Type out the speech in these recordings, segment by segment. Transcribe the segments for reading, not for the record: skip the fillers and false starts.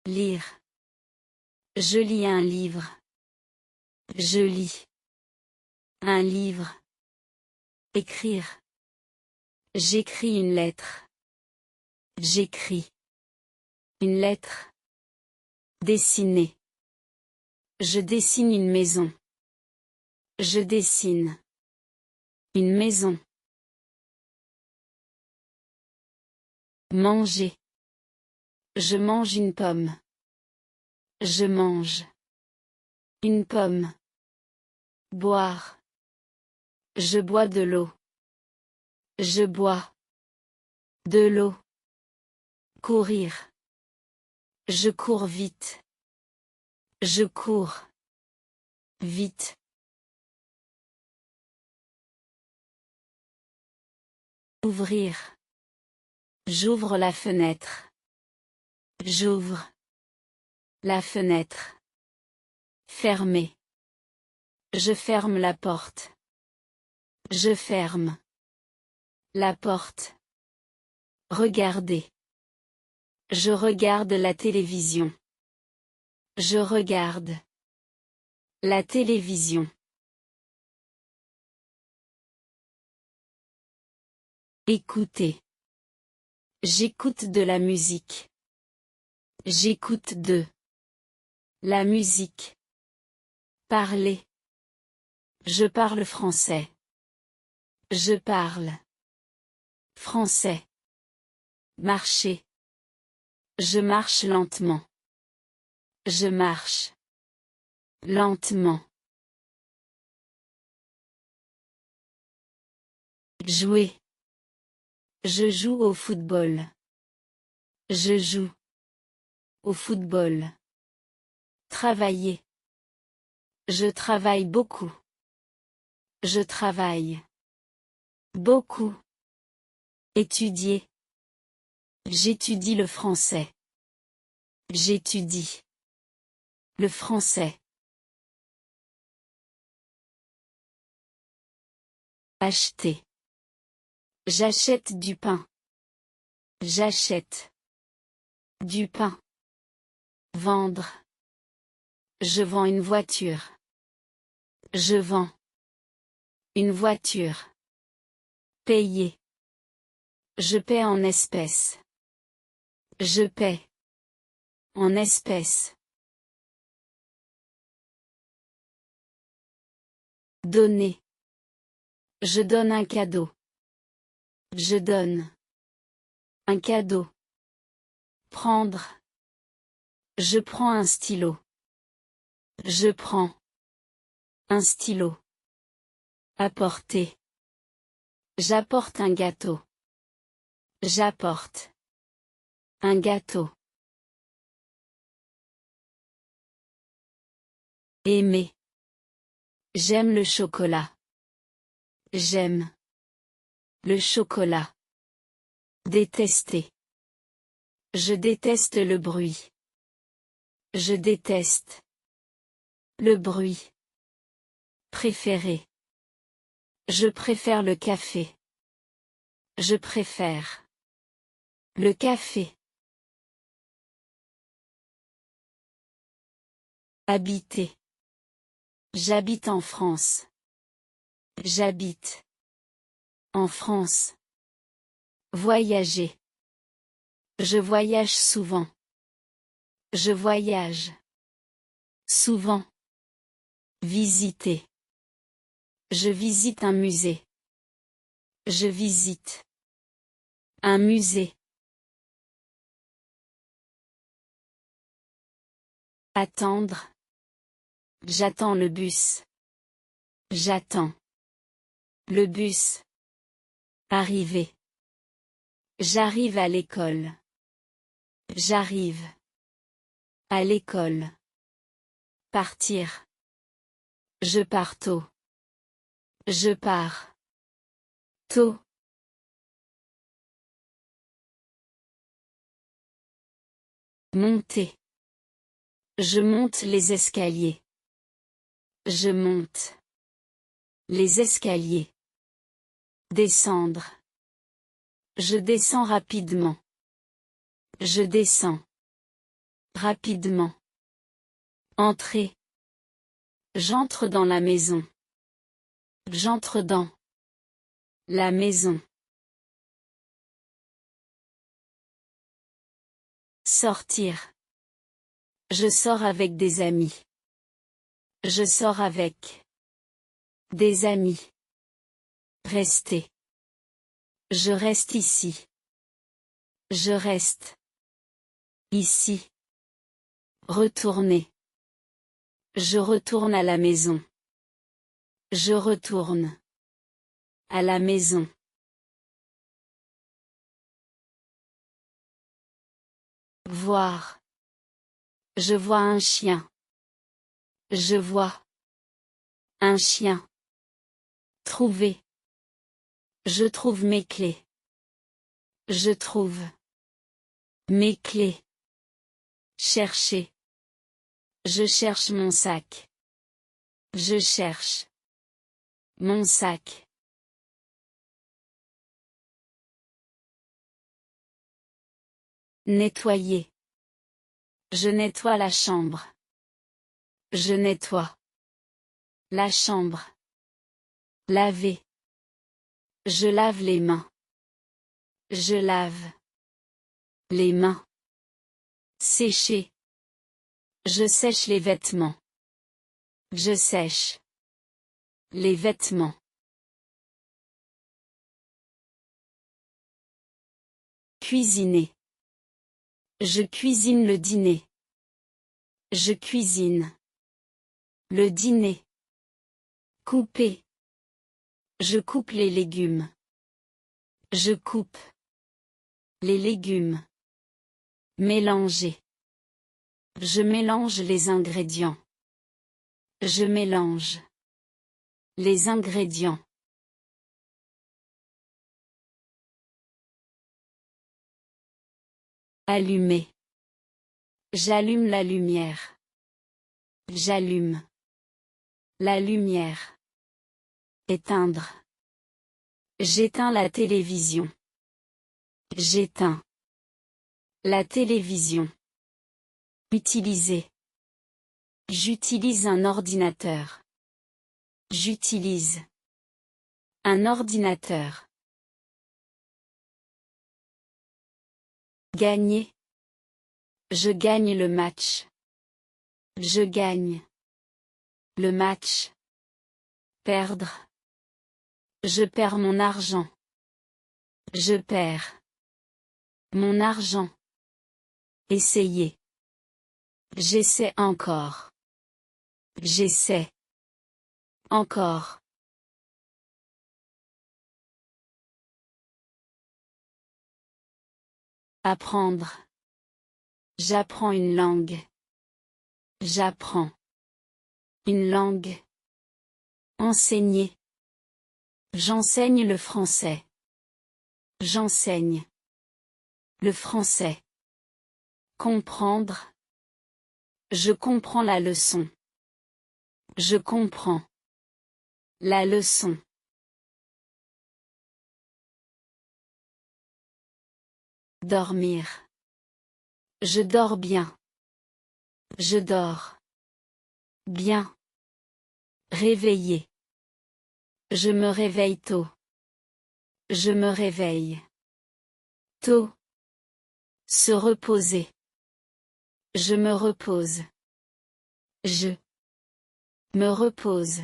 Lire. Je lis un livre. Je lis. Un livre. Écrire. J'écris une lettre. J'écris. Une lettre. Dessiner. Je dessine une maison. Je dessine. Une maison. Manger. Je mange une pomme. Je mange. Une pomme. Boire. Je bois de l'eau. Je bois. De l'eau. Courir. Je cours vite. Je cours. Vite. Ouvrir. J'ouvre la fenêtre. J'ouvre. La fenêtre. Fermer. Je ferme la porte. Je ferme. La porte. Regarder. Je regarde la télévision. Je regarde. La télévision. Écouter. J'écoute de la musique. J'écoute de la musique. Parler. Je parle français. Je parle français. Marcher. Je marche lentement. Je marche lentement. Jouer. Je joue au football. Je joue au football. Travailler. Je travaille beaucoup. Je travaille beaucoup. Étudier. J'étudie le français. J'étudie le français. Acheter. J'achète du pain. J'achète du pain. Vendre. Je vends une voiture. Je vends une voiture. Payer. Je paie en espèces. Je paie en espèces. Donner. Je donne un cadeau. Je donne un cadeau. Prendre. Je prends un stylo. Je prends un stylo. Apporter. J'apporte un gâteau. J'apporte un gâteau. Aimer. J'aime le chocolat. J'aime le chocolat. Détester. Je déteste le bruit. Je déteste le bruit. Préférer. Je préfère le café. Je préfère le café. Habiter. J'habite en France. J'habite en France. Voyager. Je voyage souvent. Je voyage souvent. Visiter. Je visite un musée. Je visite un musée. Attendre. J'attends le bus. J'attends le bus. Arriver. J'arrive à l'école. J'arrive à l'école. Partir. Je pars tôt. Je pars tôt. Monter. Je monte les escaliers. Je monte les escaliers. Descendre. Je descends rapidement. Je descends Rapidement. Entrer. J'entre dans la maison. J'entre dans la maison. Sortir. Je sors avec des amis. Je sors avec des amis. Rester. Je reste ici. Je reste ici. Retourner. Je retourne à la maison. Je retourne à la maison. Voir. Je vois un chien. Je vois un chien. Trouver. Je trouve mes clés. Je trouve mes clés. Chercher. Je cherche mon sac. Je cherche mon sac. Nettoyer. Je nettoie la chambre. Je nettoie la chambre. Laver. Je lave les mains. Je lave les mains. Sécher. Je sèche les vêtements. Je sèche les vêtements. Cuisiner. Je cuisine le dîner. Je cuisine le dîner. Couper. Je coupe les légumes. Je coupe les légumes. Mélanger. Je mélange les ingrédients. Je mélange les ingrédients. Allumer. J'allume la lumière. J'allume la lumière. Éteindre. J'éteins la télévision. J'éteins la télévision. Utiliser. J'utilise un ordinateur. J'utilise un ordinateur. Gagner. Je gagne le match. Je gagne le match. Perdre. Je perds mon argent. Je perds mon argent. Essayer. J'essaie encore. J'essaie encore. Apprendre. J'apprends une langue. J'apprends une langue. Enseigner. J'enseigne le français. J'enseigne le français. Comprendre. Je comprends la leçon. Je comprends la leçon. Dormir. Je dors bien. Je dors bien. Réveiller. Je me réveille tôt. Je me réveille tôt. Se reposer. Je me repose. Je me repose.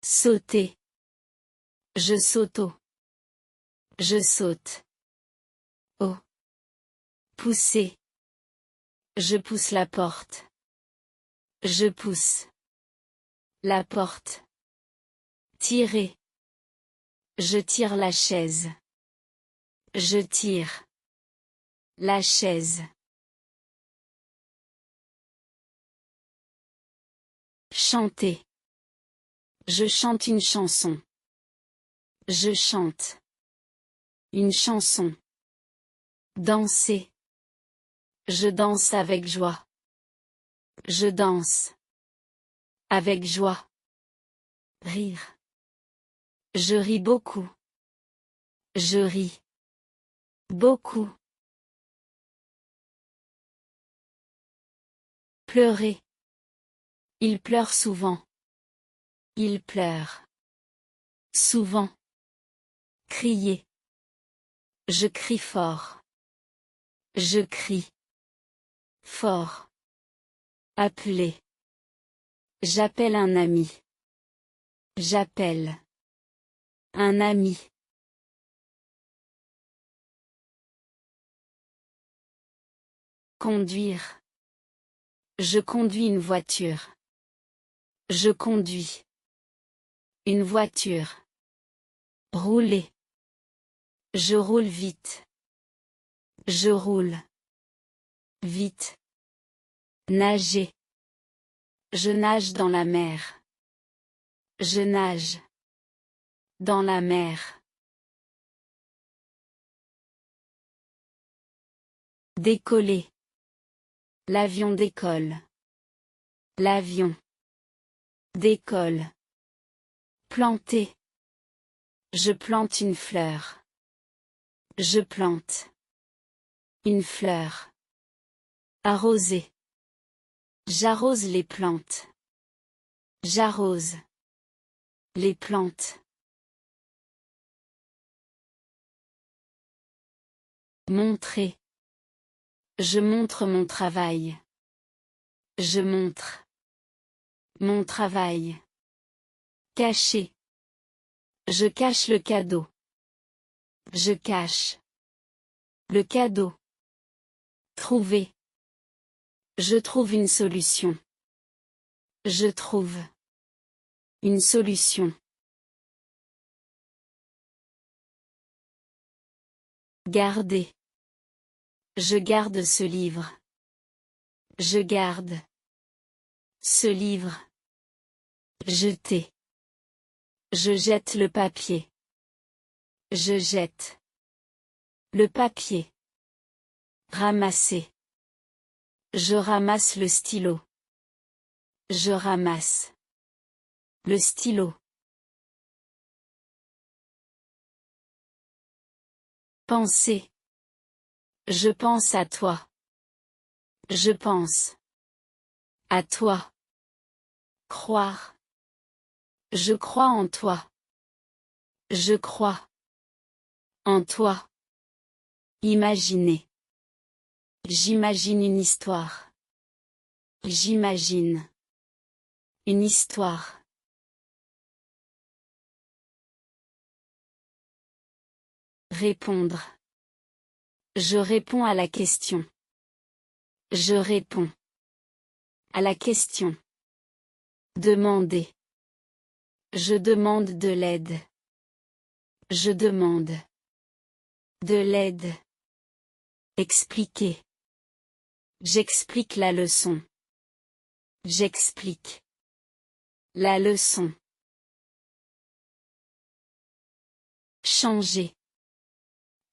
Sauter. Je saute au. Je saute au. Pousser. Je pousse la porte. Je pousse la porte. Tirer. Je tire la chaise. Je tire la chaise. Chanter. Je chante une chanson. Je chante une chanson. Danser. Je danse avec joie. Je danse avec joie. Rire. Je ris beaucoup. Je ris Beaucoup. Pleurer. Il pleure souvent. Il pleure. Souvent. Crier. Je crie fort. Je crie. Fort. Appeler. J'appelle un ami. J'appelle. Un ami. Conduire. Je conduis une voiture. Je conduis. Une voiture. Rouler. Je roule vite. Je roule. Vite. Nager. Je nage dans la mer. Je nage. Dans la mer. Décoller. L'avion décolle. L'avion. Décolle. Planter. Je plante une fleur. Je plante. Une fleur. Arroser. J'arrose les plantes. J'arrose. Les plantes. Montrer. Je montre mon travail. Je montre. Mon travail. Cacher. Je cache le cadeau. Je cache. Le cadeau. Trouver. Je trouve une solution. Je trouve. Une solution. Garder. Je garde ce livre. Je garde. Ce livre. Jeter. Je jette le papier. Je jette. Le papier. Ramasser. Je ramasse le stylo. Je ramasse. Le stylo. Penser. Je pense à toi. Je pense. À toi. Croire. Je crois en toi. Je crois. En toi. Imaginer. J'imagine une histoire. J'imagine. Une histoire. Répondre. Je réponds à la question. Je réponds. À la question. Demander. Je demande de l'aide. Je demande. De l'aide. Expliquer. J'explique la leçon. J'explique. La leçon. Changer.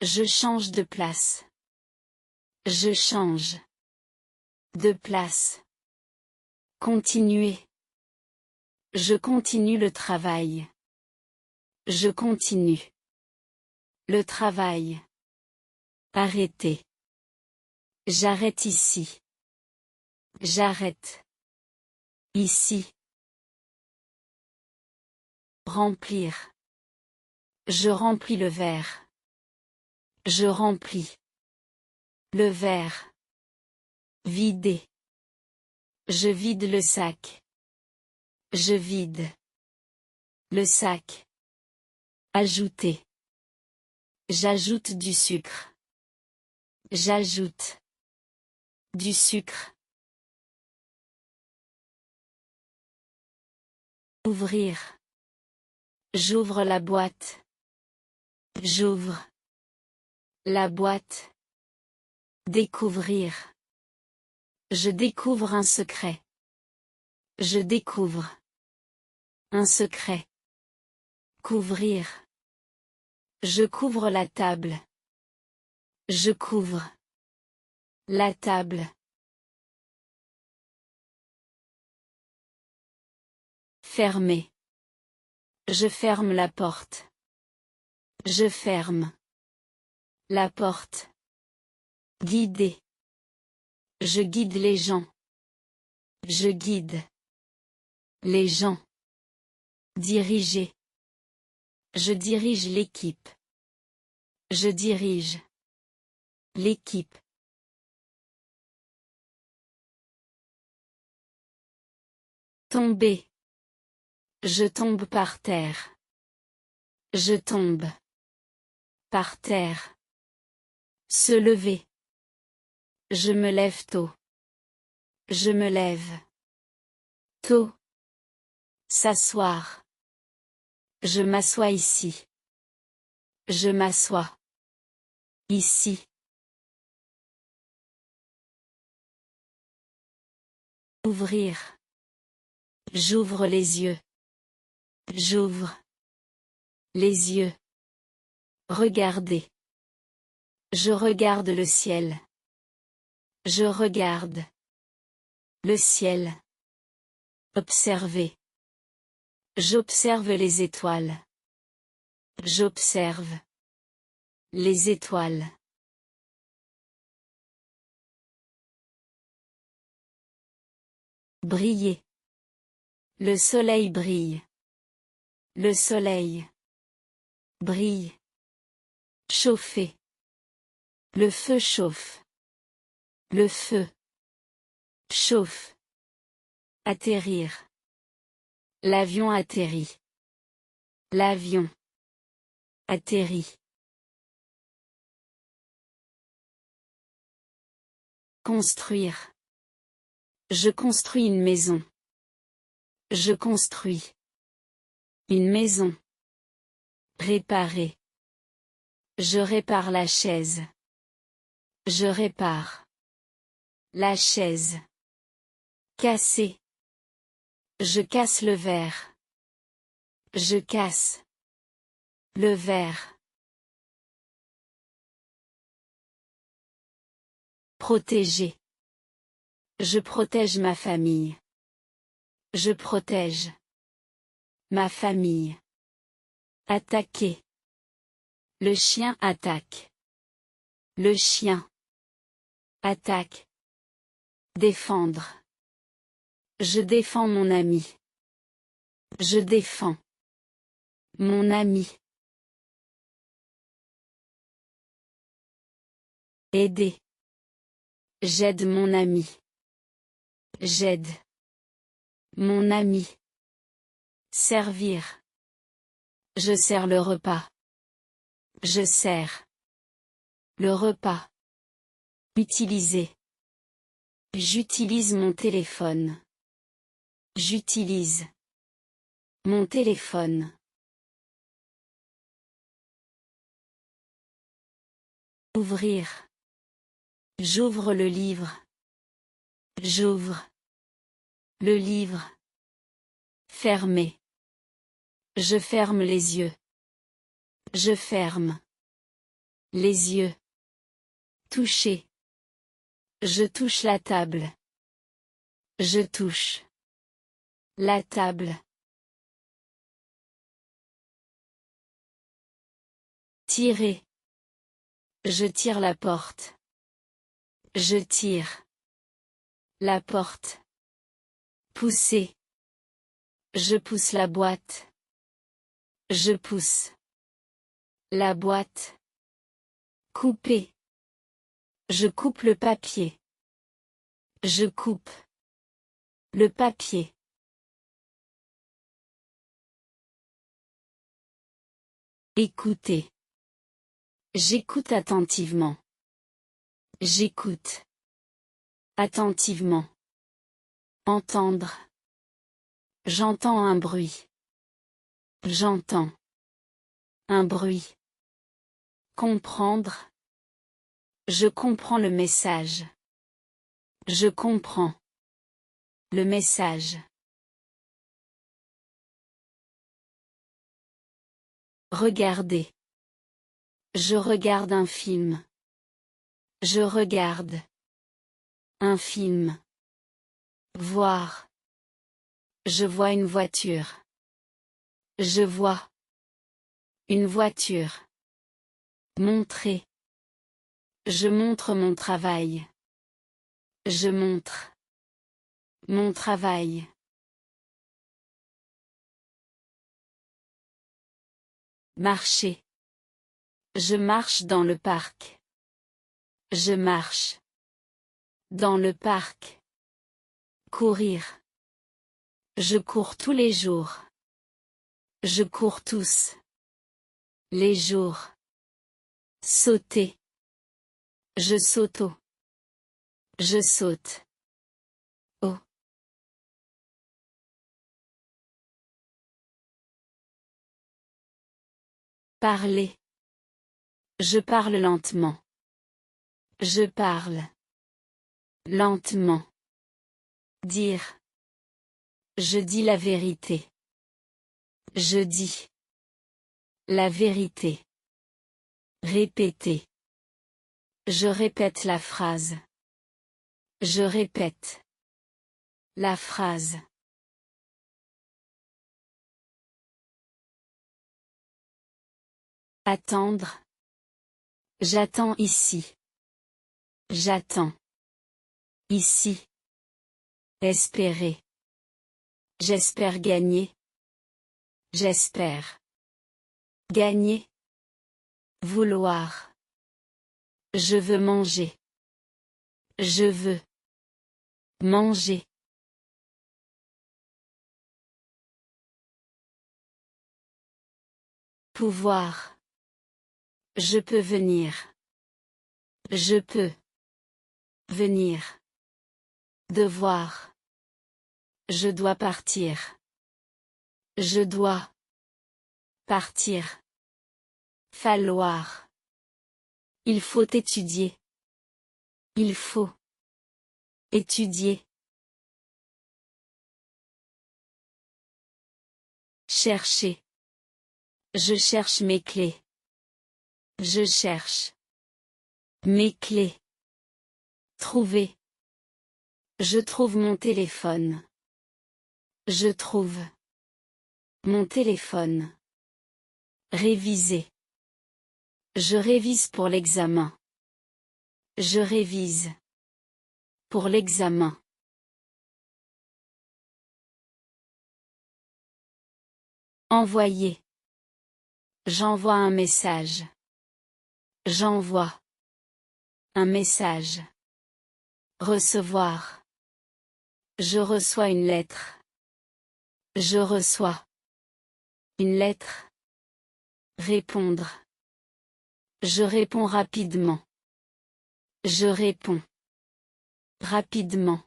Je change de place. Je change. De place. Continuer. Je continue le travail. Je continue. Le travail. Arrêter. J'arrête ici. J'arrête. Ici. Remplir. Je remplis le verre. Je remplis. Le verre. Vider. Je vide le sac. Je vide. Le sac. Ajouter. J'ajoute du sucre. J'ajoute. Du sucre. Ouvrir. J'ouvre la boîte. J'ouvre. La boîte. Découvrir. Je découvre un secret. Je découvre. Un secret. Couvrir. Je couvre la table. Je couvre. La table. Fermer. Je ferme la porte. Je ferme. La porte. Guider. Je guide les gens. Je guide. Les gens. Diriger. Je dirige l'équipe. Je dirige. L'équipe. Tomber. Je tombe par terre. Je tombe. Par terre. Se lever. Je me lève tôt. Je me lève. Tôt. S'asseoir. Je m'assois ici. Je m'assois. Ici. Ouvrir. J'ouvre les yeux. J'ouvre. Les yeux. Regarder. Je regarde le ciel. Je regarde. Le ciel. Observer. J'observe les étoiles. J'observe. Les étoiles. Briller. Le soleil brille. Le soleil. Brille. Chauffer. Le feu chauffe. Le feu. Chauffe. Atterrir. L'avion atterrit. L'avion. Atterrit. Construire. Je construis une maison. Je construis. Une maison. Réparer. Je répare la chaise. Je répare. La chaise. Casser. Je casse le verre. Je casse. Le verre. Protéger. Je protège ma famille. Je protège. Ma famille. Attaquer. Le chien attaque. Le chien. Attaque. Défendre. Je défends mon ami. Je défends. Mon ami. Aider. J'aide mon ami. J'aide. Mon ami. Servir. Je sers le repas. Je sers. Le repas. Utiliser. J'utilise mon téléphone. J'utilise. Mon téléphone. Ouvrir. J'ouvre le livre. J'ouvre. Le livre. Fermer. Je ferme les yeux. Je ferme. Les yeux. Toucher. Je touche la table. Je touche. La table. Tirer. Je tire la porte. Je tire. La porte. Pousser. Je pousse la boîte. Je pousse. La boîte. Couper. Je coupe le papier. Je coupe. Le papier. Écouter. J'écoute attentivement. J'écoute. Attentivement. Entendre. J'entends un bruit. J'entends. Un bruit. Comprendre. Je comprends le message. Je comprends. Le message. Regarder. Je regarde un film. Je regarde. Un film. Voir. Je vois une voiture. Je vois. Une voiture. Montrer. Je montre mon travail. Je montre mon travail. Marcher. Je marche dans le parc. Je marche dans le parc. Courir. Je cours tous les jours. Je cours tous les jours. Sauter. Je saute au. Je saute au. Parler. Je parle lentement. Je parle lentement. Dire. Je dis la vérité. Je dis la vérité. Répéter. Je répète la phrase. Je répète la phrase. Attendre. J'attends ici. J'attends ici. Espérer. J'espère gagner. J'espère gagner. Vouloir. Je veux manger. Je veux manger. Pouvoir. Je peux venir. Je peux venir. Devoir. Je dois partir. Je dois partir. Falloir. Il faut étudier. Il faut étudier. Chercher. Je cherche mes clés. Je cherche mes clés. Trouver. Je trouve mon téléphone. Je trouve mon téléphone. Réviser. Je révise pour l'examen. Je révise pour l'examen. Envoyer. J'envoie un message. J'envoie un message. Recevoir. Je reçois une lettre. Je reçois une lettre. Répondre. Je réponds rapidement. Je réponds rapidement.